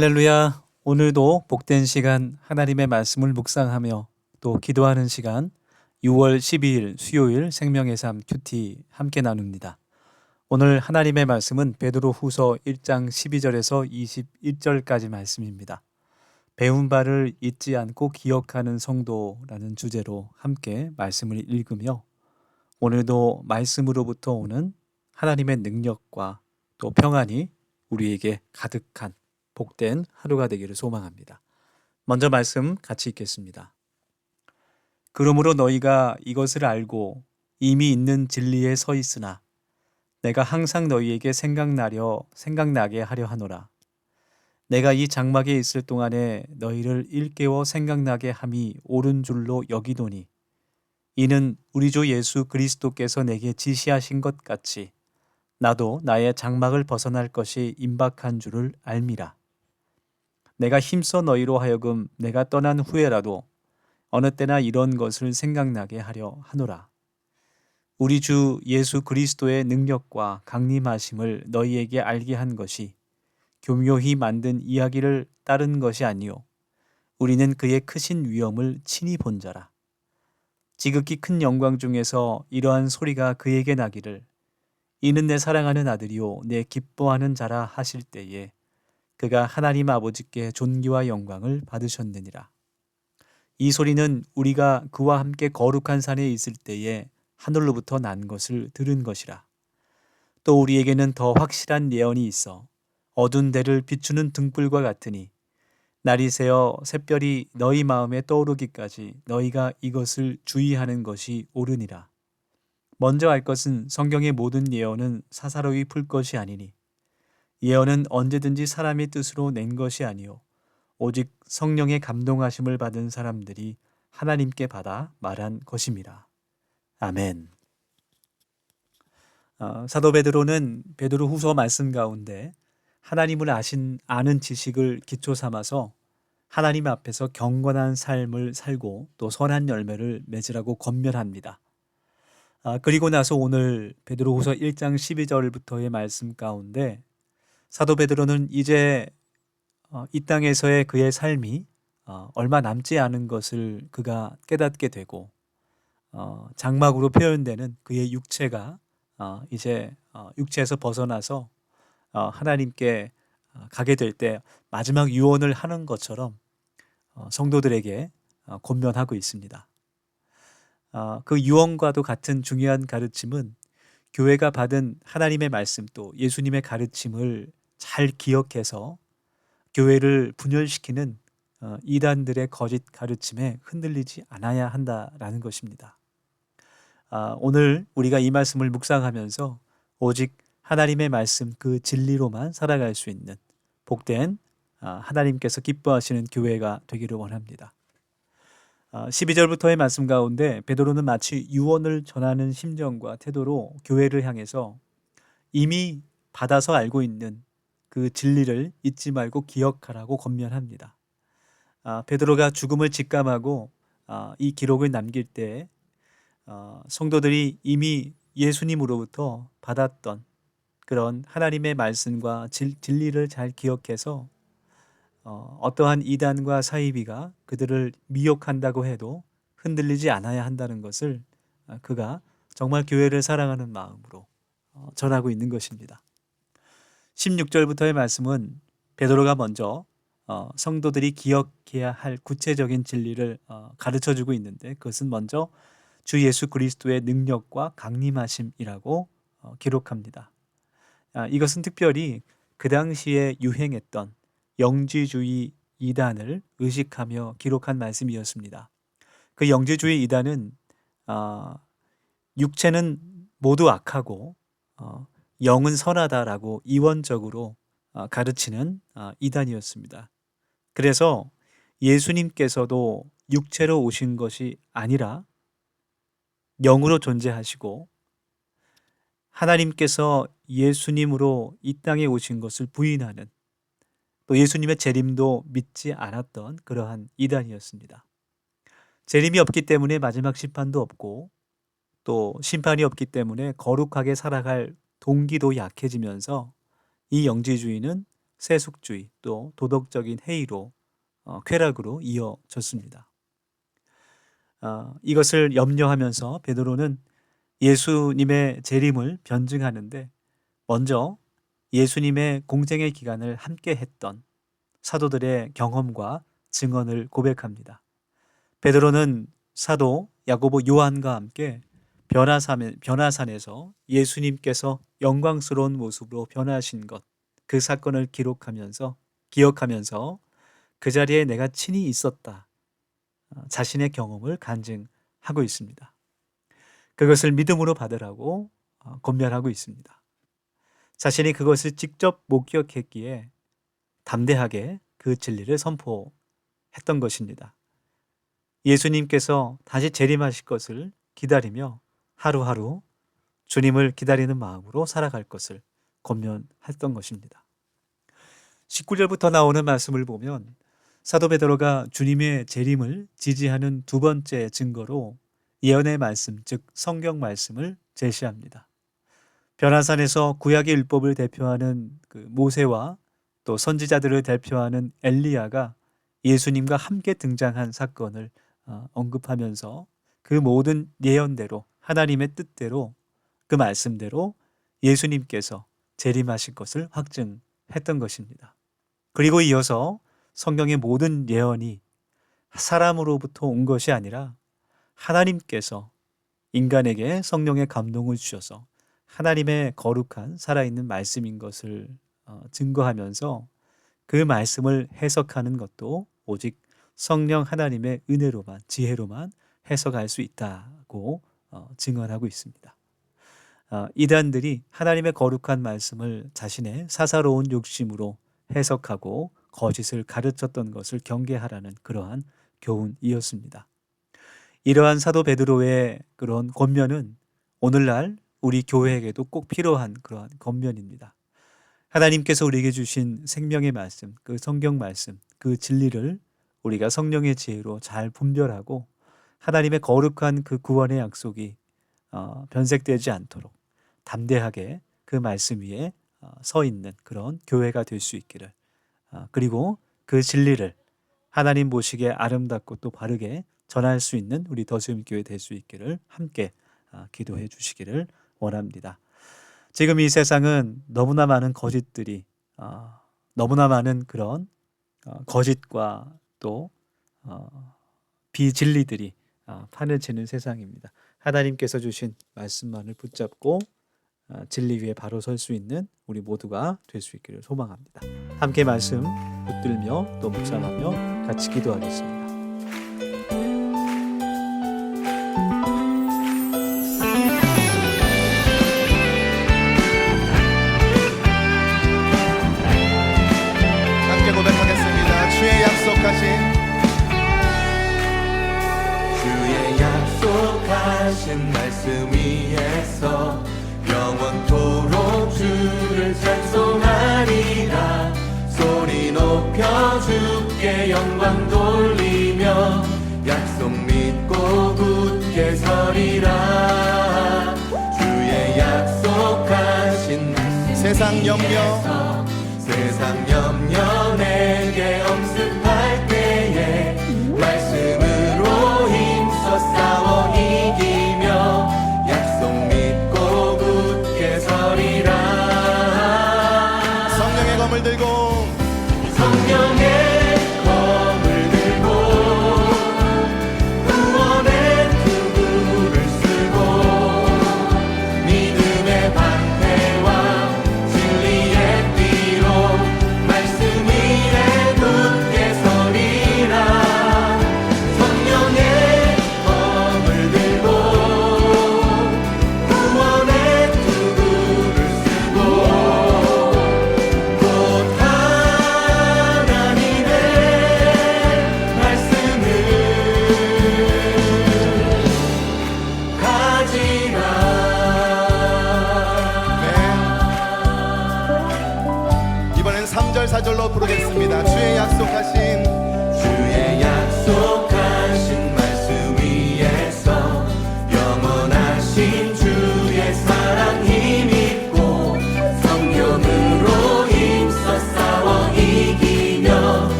할렐루야. 오늘도 복된 시간 하나님의 말씀을 묵상하며 또 기도하는 시간 6월 12일 수요일 생명의 삶 큐티 함께 나눕니다. 오늘 하나님의 말씀은 베드로 후서 1장 12절에서 21절까지 말씀입니다. 배운 바를 잊지 않고 기억하는 성도라는 주제로 함께 말씀을 읽으며 오늘도 말씀으로부터 오는 하나님의 능력과 또 평안이 우리에게 가득한 복된 하루가 되기를 소망합니다. 먼저 말씀 같이 읽겠습니다. 그러므로 너희가 이것을 알고 이미 있는 진리에 서 있으나 내가 항상 너희에게 생각나게 하려 하노라. 내가 이 장막에 있을 동안에 너희를 일깨워 생각나게 함이 옳은 줄로 여기도니 이는 우리 주 예수 그리스도께서 내게 지시하신 것 같이 나도 나의 장막을 벗어날 것이 임박한 줄을 알미라. 내가 힘써 너희로 하여금 내가 떠난 후에라도 어느 때나 이런 것을 생각나게 하려 하노라. 우리 주 예수 그리스도의 능력과 강림하심을 너희에게 알게 한 것이 교묘히 만든 이야기를 따른 것이 아니요 우리는 그의 크신 위엄을 친히 본 자라. 지극히 큰 영광 중에서 이러한 소리가 그에게 나기를 이는 내 사랑하는 아들이요 내 기뻐하는 자라 하실 때에 그가 하나님 아버지께 존귀와 영광을 받으셨느니라. 이 소리는 우리가 그와 함께 거룩한 산에 있을 때에 하늘로부터 난 것을 들은 것이라. 또 우리에게는 더 확실한 예언이 있어 어두운 데를 비추는 등불과 같으니 날이 새어 샛별이 너희 마음에 떠오르기까지 너희가 이것을 주의하는 것이 옳으니라. 먼저 알 것은 성경의 모든 예언은 사사로이 풀 것이 아니니 예언은 언제든지 사람의 뜻으로 낸 것이 아니요 오직 성령의 감동하심을 받은 사람들이 하나님께 받아 말한 것임이라. 아멘. 사도 베드로는 베드로 후서 말씀 가운데 하나님을 아는 지식을 기초 삼아서 하나님 앞에서 경건한 삶을 살고 또 선한 열매를 맺으라고 권면합니다. 그리고 나서 오늘 베드로 후서 1장 12절부터의 말씀 가운데 사도 베드로는 이제 이 땅에서의 그의 삶이 얼마 남지 않은 것을 그가 깨닫게 되고 장막으로 표현되는 그의 육체가 이제 육체에서 벗어나서 하나님께 가게 될 때 마지막 유언을 하는 것처럼 성도들에게 권면하고 있습니다. 그 유언과도 같은 중요한 가르침은 교회가 받은 하나님의 말씀 또 예수님의 가르침을 잘 기억해서 교회를 분열시키는 이단들의 거짓 가르침에 흔들리지 않아야 한다라는 것입니다. 오늘 우리가 이 말씀을 묵상하면서 오직 하나님의 말씀 그 진리로만 살아갈 수 있는 복된 하나님께서 기뻐하시는 교회가 되기를 원합니다. 12절부터의 말씀 가운데 베드로는 마치 유언을 전하는 심정과 태도로 교회를 향해서 이미 받아서 알고 있는 그 진리를 잊지 말고 기억하라고 권면합니다. 베드로가 죽음을 직감하고 이 기록을 남길 때 성도들이 이미 예수님으로부터 받았던 그런 하나님의 말씀과 진리를 잘 기억해서 어떠한 이단과 사이비가 그들을 미혹한다고 해도 흔들리지 않아야 한다는 것을 그가 정말 교회를 사랑하는 마음으로 전하고 있는 것입니다. 16절부터의 말씀은 베드로가 먼저 성도들이 기억해야 할 구체적인 진리를 가르쳐주고 있는데 그것은 먼저 주 예수 그리스도의 능력과 강림하심이라고 기록합니다. 이것은 특별히 그 당시에 유행했던 영지주의 이단을 의식하며 기록한 말씀이었습니다. 그 영지주의 이단은 육체는 모두 악하고 영은 선하다라고 이원적으로 가르치는 이단이었습니다. 그래서 예수님께서도 육체로 오신 것이 아니라 영으로 존재하시고 하나님께서 예수님으로 이 땅에 오신 것을 부인하는 또 예수님의 재림도 믿지 않았던 그러한 이단이었습니다. 재림이 없기 때문에 마지막 심판도 없고 또 심판이 없기 때문에 거룩하게 살아갈 동기도 약해지면서 이 영지주의는 세속주의 또 도덕적인 해이로 쾌락으로 이어졌습니다. 이것을 염려하면서 베드로는 예수님의 재림을 변증하는데 먼저 예수님의 공생의 기간을 함께 했던 사도들의 경험과 증언을 고백합니다. 베드로는 사도 야고보 요한과 함께 변화산에서 예수님께서 영광스러운 모습으로 변화하신 것, 그 사건을 기억하면서 그 자리에 내가 친히 있었다. 자신의 경험을 간증하고 있습니다. 그것을 믿음으로 받으라고 권면하고 있습니다. 자신이 그것을 직접 목격했기에 담대하게 그 진리를 선포했던 것입니다. 예수님께서 다시 재림하실 것을 기다리며 하루하루 주님을 기다리는 마음으로 살아갈 것을 권면했던 것입니다. 19절부터 나오는 말씀을 보면 사도 베드로가 주님의 재림을 지지하는 두 번째 증거로 예언의 말씀, 즉 성경 말씀을 제시합니다. 변화산에서 구약의 율법을 대표하는 그 모세와 또 선지자들을 대표하는 엘리야가 예수님과 함께 등장한 사건을 언급하면서 그 모든 예언대로 하나님의 뜻대로 그 말씀대로 예수님께서 재림하실 것을 확증했던 것입니다. 그리고 이어서 성경의 모든 예언이 사람으로부터 온 것이 아니라 하나님께서 인간에게 성령의 감동을 주셔서 하나님의 거룩한 살아있는 말씀인 것을 증거하면서 그 말씀을 해석하는 것도 오직 성령 하나님의 은혜로만, 지혜로만 해석할 수 있다고 증언하고 있습니다. 이단들이 하나님의 거룩한 말씀을 자신의 사사로운 욕심으로 해석하고 거짓을 가르쳤던 것을 경계하라는 그러한 교훈이었습니다. 이러한 사도 베드로의 그런 권면은 오늘날 우리 교회에게도 꼭 필요한 그러한 권면입니다. 하나님께서 우리에게 주신 생명의 말씀, 그 성경 말씀, 그 진리를 우리가 성령의 지혜로 잘 분별하고 하나님의 거룩한 그 구원의 약속이 변색되지 않도록 담대하게 그 말씀 위에 서 있는 그런 교회가 될 수 있기를, 그리고 그 진리를 하나님 보시기에 아름답고 또 바르게 전할 수 있는 우리 더수임교회 될 수 있기를 함께 기도해 주시기를 원합니다. 지금 이 세상은 너무나 많은 거짓들이, 너무나 많은 그런 거짓과 또 비진리들이 판을 치는 세상입니다. 하나님께서 주신 말씀만을 붙잡고 진리 위에 바로 설 수 있는 우리 모두가 될 수 있기를 소망합니다. 함께 말씀 붙들며 또 묵상하며 같이 기도하겠습니다. 함께 고백하겠습니다. 주의 약속하신 말씀 위에서 영원토록 주를 찬송하리라. 소리 높여 주께 영광 돌리며 약속 믿고 굳게 서리라. 주의 약속하신 말씀 세상 염려 내게 엄습할 때에 말씀으로 힘써 싸워 이기며 약속 믿고 굳게 서리라. 성령의 검을 들고 구원의 투구를 쓰고 믿음의 방패와 진리의 띠로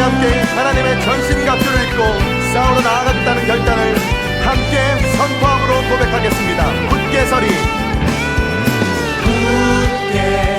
함께 하나님의 전신갑주를 입고 싸우러 나아가겠다는 결단을 함께 선포함으로 고백하겠습니다. 굳게 서리, 굳게